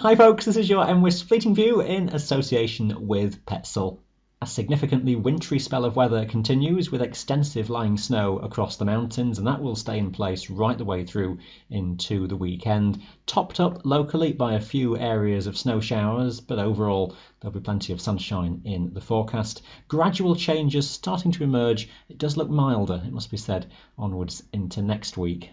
Hi folks, this is your MWIS Fleeting View in association with Petzl. A significantly wintry spell of weather continues with extensive lying snow across the mountains, and that will stay in place right the way through into the weekend, topped up locally by a few areas of snow showers, but overall there'll be plenty of sunshine in the forecast. Gradual changes starting to emerge. It does look milder, it must be said, onwards into next week.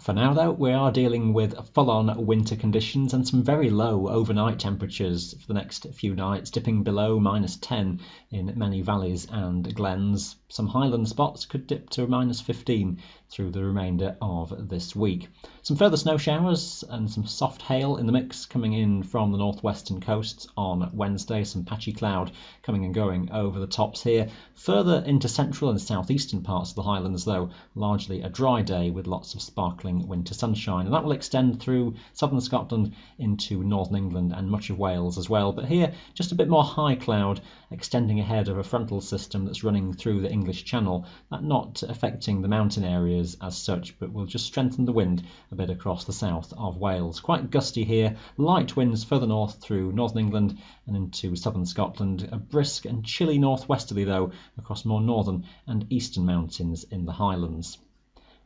For now, though, we are dealing with full-on winter conditions and some very low overnight temperatures for the next few nights, dipping below -10 in many valleys and glens. Some highland spots could dip to -15 through the remainder of this week. Some further snow showers and some soft hail in the mix coming in from the northwestern coasts on Wednesday. Some patchy cloud coming and going over the tops here. Further into central and southeastern parts of the Highlands, though, largely a dry day with lots of sparkling winter sunshine, and that will extend through southern Scotland into northern England and much of Wales as well. But here, just a bit more high cloud extending ahead of a frontal system that's running through the English Channel, that not affecting the mountain areas as such, but will just strengthen the wind a bit across the south of Wales. Quite gusty here, light winds further north through northern England and into southern Scotland. A brisk and chilly northwesterly, though, across more northern and eastern mountains in the Highlands.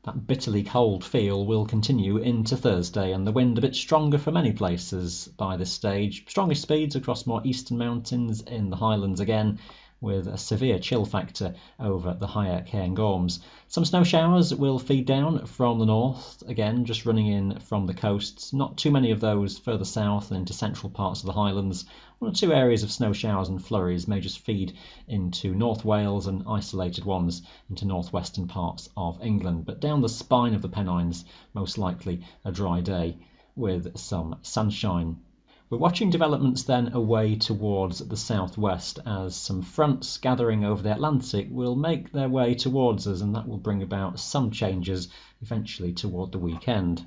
That bitterly cold feel will continue into Thursday, and the wind a bit stronger for many places by this stage. Strongest speeds across more eastern mountains in the Highlands again, with a severe chill factor over the higher Cairngorms. Some snow showers will feed down from the north, again just running in from the coasts. Not too many of those further south and into central parts of the Highlands. One or two areas of snow showers and flurries may just feed into North Wales and isolated ones into northwestern parts of England. But down the spine of the Pennines, most likely a dry day with some sunshine. We're watching developments then away towards the southwest as some fronts gathering over the Atlantic will make their way towards us, and that will bring about some changes eventually toward the weekend.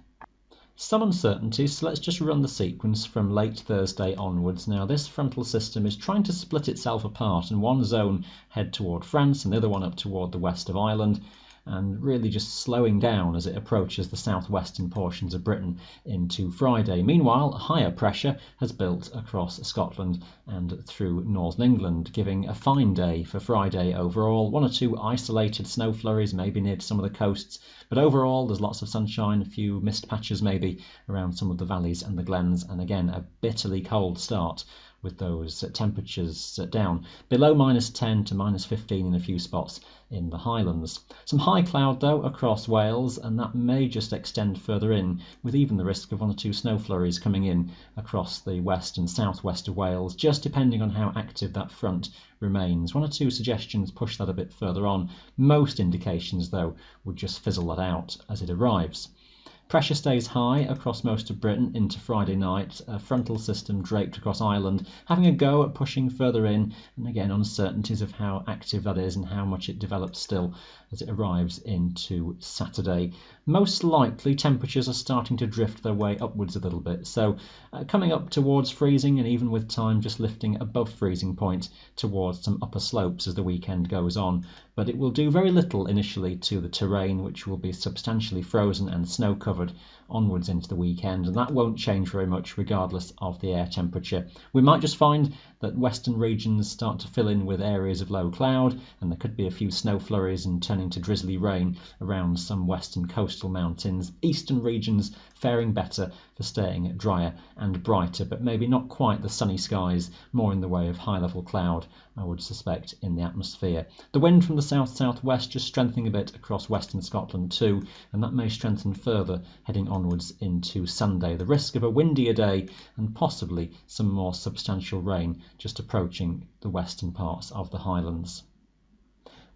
Some uncertainties, so let's just run the sequence from late Thursday onwards. Now, this frontal system is trying to split itself apart, and one zone head toward France and the other one up toward the west of Ireland, and really just slowing down as it approaches the southwestern portions of Britain into Friday. Meanwhile, higher pressure has built across Scotland and through northern England, giving a fine day for Friday overall. One or two isolated snow flurries maybe near some of the coasts, but overall there's lots of sunshine, a few mist patches maybe around some of the valleys and the glens, and again a bitterly cold start with those temperatures down below -10 to -15 in a few spots in the Highlands. Some high cloud, though, across Wales, and that may just extend further in, with even the risk of one or two snow flurries coming in across the west and southwest of Wales, just depending on how active that front remains. One or two suggestions push that a bit further on. Most indications, though, would just fizzle that out as it arrives. Pressure stays high across most of Britain into Friday night. A frontal system draped across Ireland, having a go at pushing further in, and again uncertainties of how active that is and how much it develops still as it arrives into Saturday. Most likely temperatures are starting to drift their way upwards a little bit, so coming up towards freezing, and even with time just lifting above freezing point towards some upper slopes as the weekend goes on. But it will do very little initially to the terrain, which will be substantially frozen and snow covered onwards into the weekend, and that won't change very much regardless of the air temperature. We might just find that western regions start to fill in with areas of low cloud, and there could be a few snow flurries and turning to drizzly rain around some western coastal mountains. Eastern regions faring better for staying drier and brighter, but maybe not quite the sunny skies, more in the way of high-level cloud, I would suspect, in the atmosphere. The wind from the south-southwest just strengthening a bit across western Scotland too, and that may strengthen further heading onwards into Sunday. The risk of a windier day and possibly some more substantial rain just approaching the western parts of the Highlands.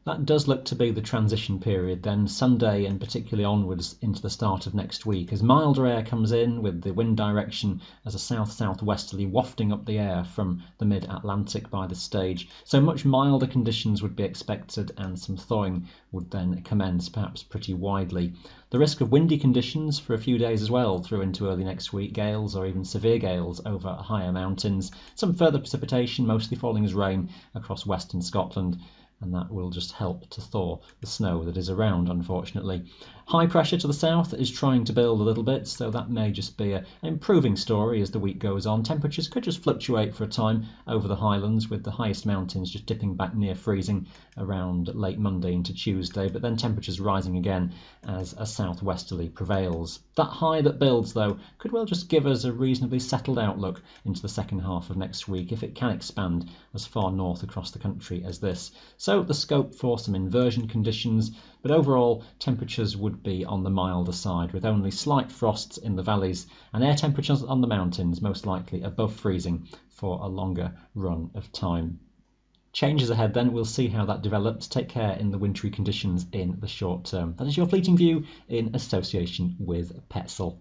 That does look to be the transition period then, Sunday and particularly onwards into the start of next week, as milder air comes in with the wind direction as a south-southwesterly wafting up the air from the mid-Atlantic by this stage. So much milder conditions would be expected, and some thawing would then commence, perhaps pretty widely. The risk of windy conditions for a few days as well through into early next week, gales or even severe gales over higher mountains. Some further precipitation, mostly falling as rain across western Scotland, and that will just help to thaw the snow that is around, unfortunately. High pressure to the south is trying to build a little bit, so that may just be an improving story as the week goes on. Temperatures could just fluctuate for a time over the highlands, with the highest mountains just dipping back near freezing around late Monday into Tuesday, but then temperatures rising again as a southwesterly prevails. That high that builds, though, could well just give us a reasonably settled outlook into the second half of next week if it can expand as far north across the country as this. So the scope for some inversion conditions, but overall temperatures would be on the milder side, with only slight frosts in the valleys and air temperatures on the mountains most likely above freezing for a longer run of time. Changes ahead then, we'll see how that develops. Take care in the wintry conditions in the short term. That is your Fleeting View in association with Petzl.